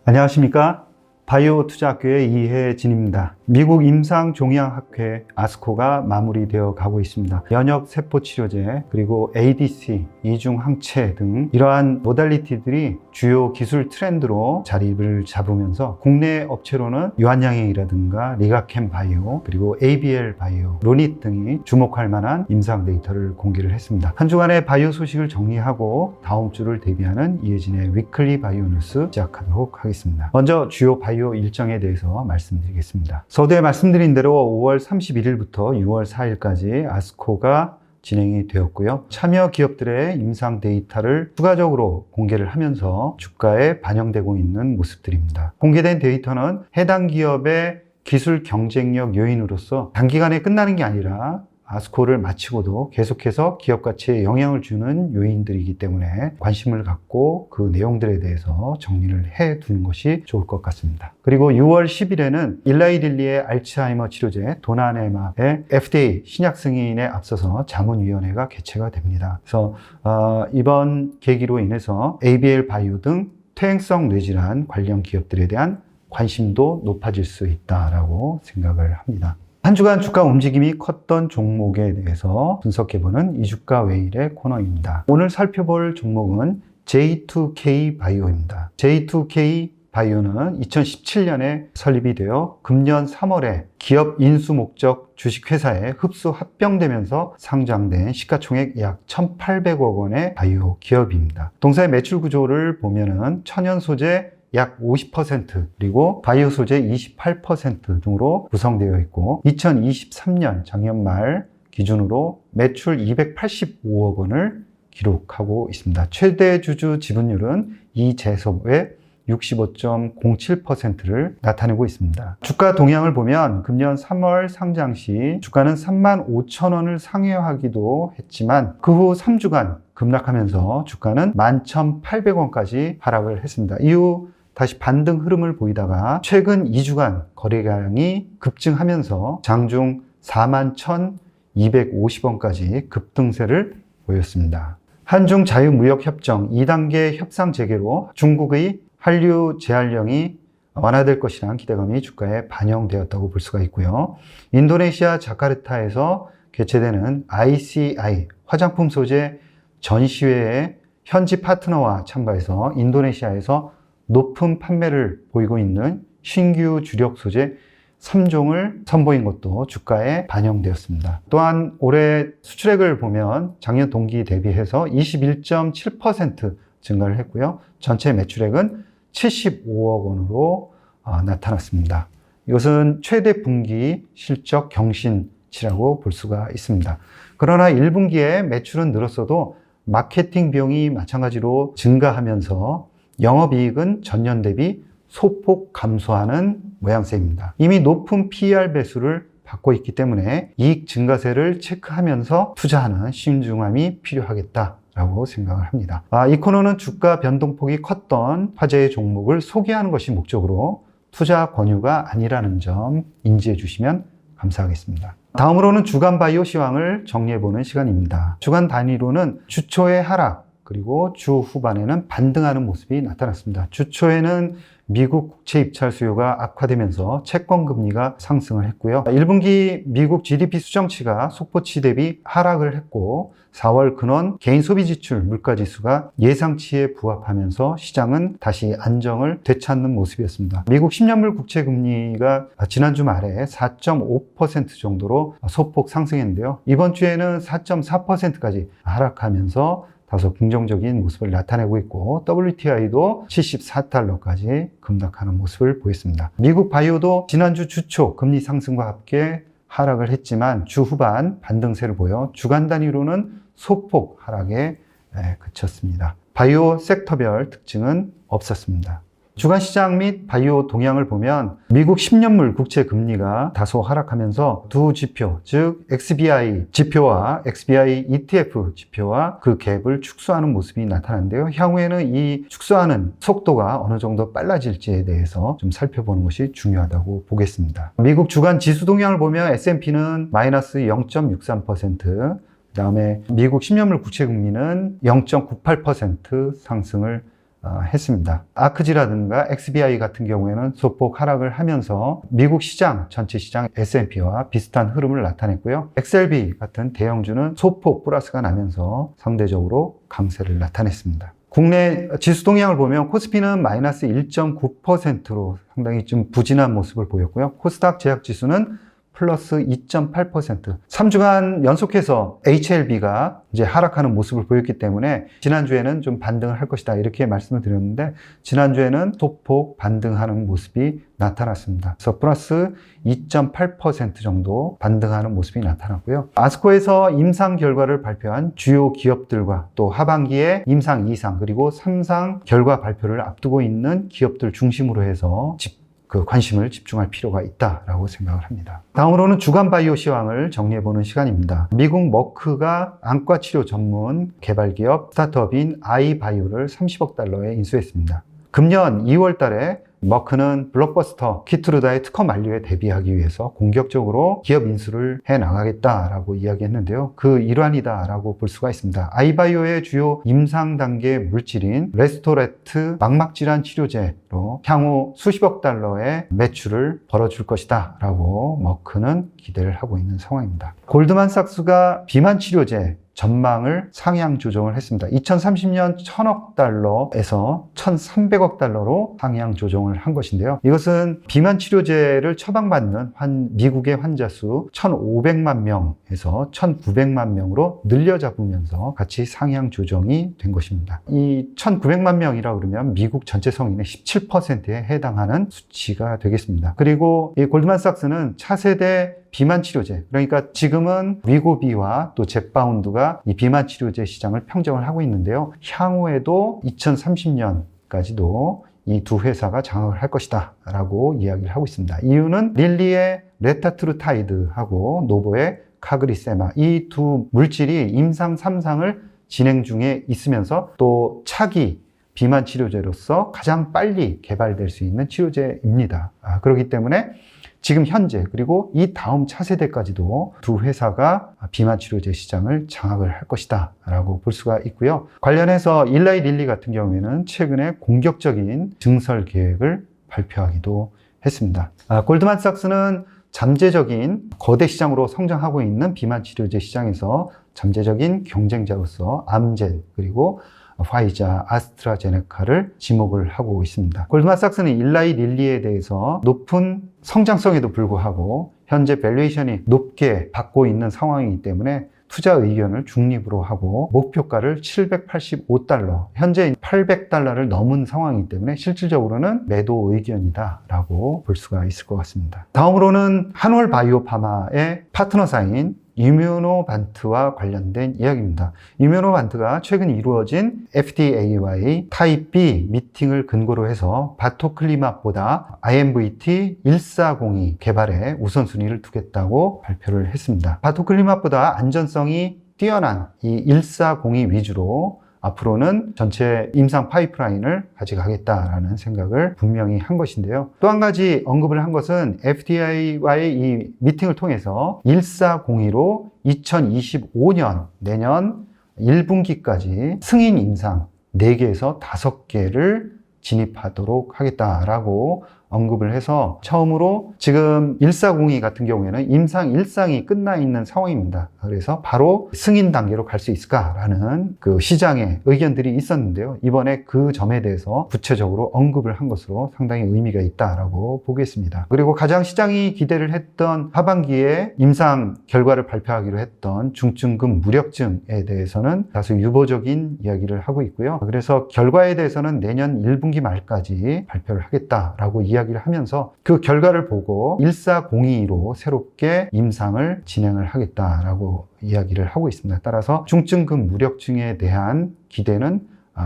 안녕하십니까? 바이오 투자학교의 이혜진입니다. 미국 임상종양학회 아스코가 마무리되어 가고 있습니다. 면역 세포 치료제 그리고 ADC, 이중항체 등 이러한 모달리티들이 주요 기술 트렌드로 자리를 잡으면서 국내 업체로는 유한양행이라든가 리가캠 바이오 그리고 ABL 바이오, 로닛 등이 주목할 만한 임상 데이터를 공개를 했습니다. 한 주간의 바이오 소식을 정리하고 다음 주를 대비하는 이혜진의 위클리 바이오 뉴스 시작하도록 하겠습니다. 먼저 주요 바이오 일정에 대해서 말씀드리겠습니다. 서두에 말씀드린 대로 5월 31일부터 6월 4일까지 아스코가 진행이 되었고요. 참여 기업들의 임상 데이터를 추가적으로 공개를 하면서 주가에 반영되고 있는 모습들입니다. 공개된 데이터는 해당 기업의 기술 경쟁력 요인으로서 단기간에 끝나는 게 아니라 아스코를 마치고도 계속해서 기업 가치에 영향을 주는 요인들이기 때문에 관심을 갖고 그 내용들에 대해서 정리를 해 두는 것이 좋을 것 같습니다. 그리고 6월 10일에는 일라이 릴리의 알츠하이머 치료제 도나네마의 FDA 신약 승인에 앞서서 자문위원회가 개최가 됩니다. 그래서 이번 계기로 인해서 ABL 바이오 등 퇴행성 뇌질환 관련 기업들에 대한 관심도 높아질 수 있다라고 생각을 합니다. 한 주간 주가 움직임이 컸던 종목에 대해서 분석해보는 이주가 웨일의 코너입니다. 오늘 살펴볼 종목은 J2K 바이오입니다. J2K 바이오는 2017년에 설립이 되어 금년 3월에 기업 인수 목적 주식회사에 흡수 합병되면서 상장된 시가총액 약 1,800억 원의 바이오 기업입니다. 동사의 매출 구조를 보면은 천연 소재 약 50% 그리고 바이오 소재 28% 등으로 구성되어 있고 2023년 작년 말 기준으로 매출 285억 원을 기록하고 있습니다. 최대 주주 지분율은 이 재섭의 65.07%를 나타내고 있습니다. 주가 동향을 보면 금년 3월 상장 시 주가는 35,000원을 상회하기도 했지만 그 후 3주간 급락하면서 주가는 11,800원까지 하락을 했습니다. 이후 다시 반등 흐름을 보이다가 최근 2주간 거래량이 급증하면서 장중 41,250원까지 급등세를 보였습니다. 한중 자유무역협정 2단계 협상 재개로 중국의 한류 제한령이 완화될 것이라는 기대감이 주가에 반영되었다고 볼 수가 있고요. 인도네시아 자카르타에서 개최되는 ICI 화장품 소재 전시회에 현지 파트너와 참가해서 인도네시아에서 높은 판매를 보이고 있는 신규 주력 소재 3종을 선보인 것도 주가에 반영되었습니다. 또한 올해 수출액을 보면 작년 동기 대비해서 21.7% 증가를 했고요. 전체 매출액은 75억 원으로 나타났습니다. 이것은 최대 분기 실적 경신치라고 볼 수가 있습니다. 그러나 1분기에 매출은 늘었어도 마케팅 비용이 마찬가지로 증가하면서 영업이익은 전년 대비 소폭 감소하는 모양새입니다. 이미 높은 PER 배수를 받고 있기 때문에 이익 증가세를 체크하면서 투자하는 신중함이 필요하겠다라고 생각을 합니다. 이 코너는 주가 변동폭이 컸던 화제의 종목을 소개하는 것이 목적으로 투자 권유가 아니라는 점 인지해 주시면 감사하겠습니다. 다음으로는 주간 바이오 시황을 정리해보는 시간입니다. 주간 단위로는 주초의 하락 그리고 주 후반에는 반등하는 모습이 나타났습니다. 주 초에는 미국 국채 입찰 수요가 악화되면서 채권 금리가 상승을 했고요. 1분기 미국 GDP 수정치가 속보치 대비 하락을 했고 4월 근원 개인 소비 지출 물가 지수가 예상치에 부합하면서 시장은 다시 안정을 되찾는 모습이었습니다. 미국 10년물 국채 금리가 지난주 말에 4.5% 정도로 소폭 상승했는데요. 이번 주에는 4.4%까지 하락하면서 다소 긍정적인 모습을 나타내고 있고 WTI도 74달러까지 급락하는 모습을 보였습니다. 미국 바이오도 지난주 주초 금리 상승과 함께 하락을 했지만 주 후반 반등세를 보여 주간 단위로는 소폭 하락에 그쳤습니다. 바이오 섹터별 특징은 없었습니다. 주간 시장 및 바이오 동향을 보면 미국 10년물 국채 금리가 다소 하락하면서 두 지표, 즉 XBI 지표와 XBI ETF 지표와 그 갭을 축소하는 모습이 나타나는데요. 향후에는 이 축소하는 속도가 어느 정도 빨라질지에 대해서 좀 살펴보는 것이 중요하다고 보겠습니다. 미국 주간 지수 동향을 보면 S&P는 마이너스 0.63%, 그 다음에 미국 10년물 국채 금리는 0.98% 상승을 했습니다. 아크지라든가 XBI 같은 경우에는 소폭 하락을 하면서 미국 시장, 전체 시장 S&P와 비슷한 흐름을 나타냈고요. XLB 같은 대형주는 소폭 플러스가 나면서 상대적으로 강세를 나타냈습니다. 국내 지수 동향을 보면 코스피는 마이너스 1.9%로 상당히 좀 부진한 모습을 보였고요. 코스닥 제약 지수는 플러스 2.8%. 3주간 연속해서 HLB가 이제 하락하는 모습을 보였기 때문에 지난주에는 좀 반등을 할 것이다 이렇게 말씀을 드렸는데 지난주에는 소폭 반등하는 모습이 나타났습니다. 그래서 플러스 2.8% 정도 반등하는 모습이 나타났고요. 아스코에서 임상 결과를 발표한 주요 기업들과 또 하반기에 임상 2상 그리고 3상 결과 발표를 앞두고 있는 기업들 중심으로 해서 관심을 집중할 필요가 있다라고 생각을 합니다. 다음으로는 주간 바이오 시황을 정리해보는 시간입니다. 미국 머크가 안과 치료 전문 개발 기업 스타트업인 아이바이오를 30억 달러에 인수했습니다. 금년 2월 달에 머크는 블록버스터 키트루다의 특허 만료에 대비하기 위해서 공격적으로 기업 인수를 해나가겠다라고 이야기했는데요. 그 일환이다라고 볼 수가 있습니다. 아이바이오의 주요 임상 단계 물질인 레스토레트 망막질환 치료제로 향후 수십억 달러의 매출을 벌어줄 것이다 라고 머크는 기대를 하고 있는 상황입니다. 골드만삭스가 비만 치료제 전망을 상향 조정을 했습니다. 2030년 1000억 달러에서 1300억 달러로 상향 조정을 한 것인데요. 이것은 비만 치료제를 처방받는 미국의 환자 수 1500만 명에서 1900만 명으로 늘려 잡으면서 같이 상향 조정이 된 것입니다. 이 1900만 명이라 그러면 미국 전체 성인의 17%에 해당하는 수치가 되겠습니다. 그리고 이 골드만삭스는 차세대 비만 치료제, 그러니까 지금은 위고비와 또 젯바운드가 이 비만 치료제 시장을 평정을 하고 있는데요. 향후에도 2030년까지도 이 두 회사가 장악을 할 것이다 라고 이야기를 하고 있습니다. 이유는 릴리의 레타트루타이드하고 노보의 카그리세마, 이 두 물질이 임상 3상을 진행 중에 있으면서 또 차기 비만 치료제로서 가장 빨리 개발될 수 있는 치료제입니다. 그렇기 때문에 지금 현재 그리고 이 다음 차세대까지도 두 회사가 비만 치료제 시장을 장악을 할 것이다 라고 볼 수가 있고요. 관련해서 일라이 릴리 같은 경우에는 최근에 공격적인 증설 계획을 발표하기도 했습니다. 골드만삭스는 잠재적인 거대 시장으로 성장하고 있는 비만 치료제 시장에서 잠재적인 경쟁자로서 암젠 그리고 화이자, 아스트라제네카를 지목을 하고 있습니다. 골드만삭스는 일라이 릴리에 대해서 높은 성장성에도 불구하고 현재 밸류에이션이 높게 받고 있는 상황이기 때문에 투자 의견을 중립으로 하고 목표가를 785달러, 현재 800달러를 넘은 상황이기 때문에 실질적으로는 매도 의견이다라고 볼 수가 있을 것 같습니다. 다음으로는 한올 바이오파마의 파트너사인 이뮤노반트와 관련된 이야기입니다. 이뮤노반트가 최근 이루어진 FDA와의 타입 B 미팅을 근거로 해서 바토클리맙보다 IMVT1402 개발에 우선순위를 두겠다고 발표를 했습니다. 바토클리맙보다 안전성이 뛰어난 이 1402 위주로 앞으로는 전체 임상 파이프라인을 가져가겠다라는 생각을 분명히 한 것인데요. 또 한 가지 언급을 한 것은 FDA와의 이 미팅을 통해서 1402로 2025년 내년 1분기까지 승인 임상 4개에서 5개를 진입하도록 하겠다라고 언급을 해서 처음으로 지금 1402 같은 경우에는 임상 1상이 끝나 있는 상황입니다. 그래서 바로 승인 단계로 갈 수 있을까라는 그 시장의 의견들이 있었는데요. 이번에 그 점에 대해서 구체적으로 언급을 한 것으로 상당히 의미가 있다라고 보겠습니다. 그리고 가장 시장이 기대를 했던 하반기에 임상 결과를 발표하기로 했던 중증금 무력증에 대해서는 다소 유보적인 이야기를 하고 있고요. 그래서 결과에 대해서는 내년 1분기 말까지 발표를 하겠다라고 이야기를 하면서 그 결과를 보고 1402로 새롭게 임상을 진행을 하겠다라고 이야기를 하고 있습니다. 따라서 중증금 무력증에 대한 기대는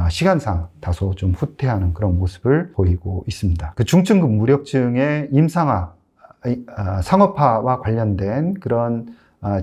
시간상 다소 좀 후퇴하는 그런 모습을 보이고 있습니다. 그 중증금 무력증의 임상화, 상업화와 관련된 그런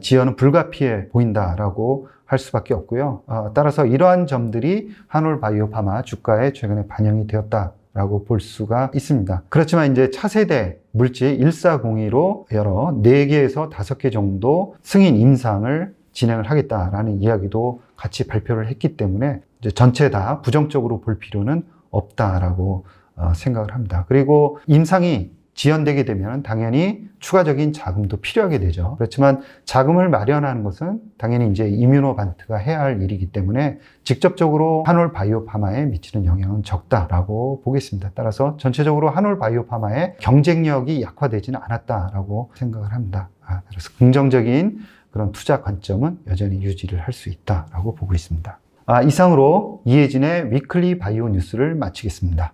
지연은 불가피해 보인다라고 할 수밖에 없고요. 따라서 이러한 점들이 한올 바이오파마 주가에 최근에 반영이 되었다라고 볼 수가 있습니다. 그렇지만 이제 차세대 물질 1402로 여러 4개에서 5개 정도 승인 임상을 진행을 하겠다라는 이야기도 같이 발표를 했기 때문에 이제 전체 다 부정적으로 볼 필요는 없다라고 생각을 합니다. 그리고 임상이 지연되게 되면 당연히 추가적인 자금도 필요하게 되죠. 그렇지만 자금을 마련하는 것은 당연히 이제 이뮤노반트가 해야 할 일이기 때문에 직접적으로 한올바이오파마에 미치는 영향은 적다라고 보겠습니다. 따라서 전체적으로 한올바이오파마의 경쟁력이 약화되지는 않았다라고 생각을 합니다. 그래서 긍정적인 그런 투자 관점은 여전히 유지를 할 수 있다라고 보고 있습니다. 이상으로 이혜진의 위클리 바이오 뉴스를 마치겠습니다.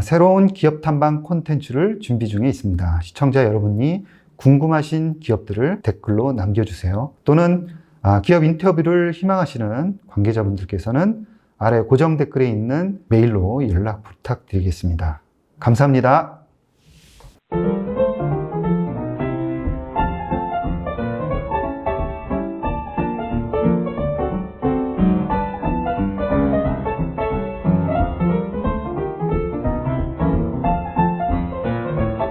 새로운 기업 탐방 콘텐츠를 준비 중에 있습니다. 시청자 여러분이 궁금하신 기업들을 댓글로 남겨주세요. 또는 기업 인터뷰를 희망하시는 관계자분들께서는 아래 고정 댓글에 있는 메일로 연락 부탁드리겠습니다. 감사합니다.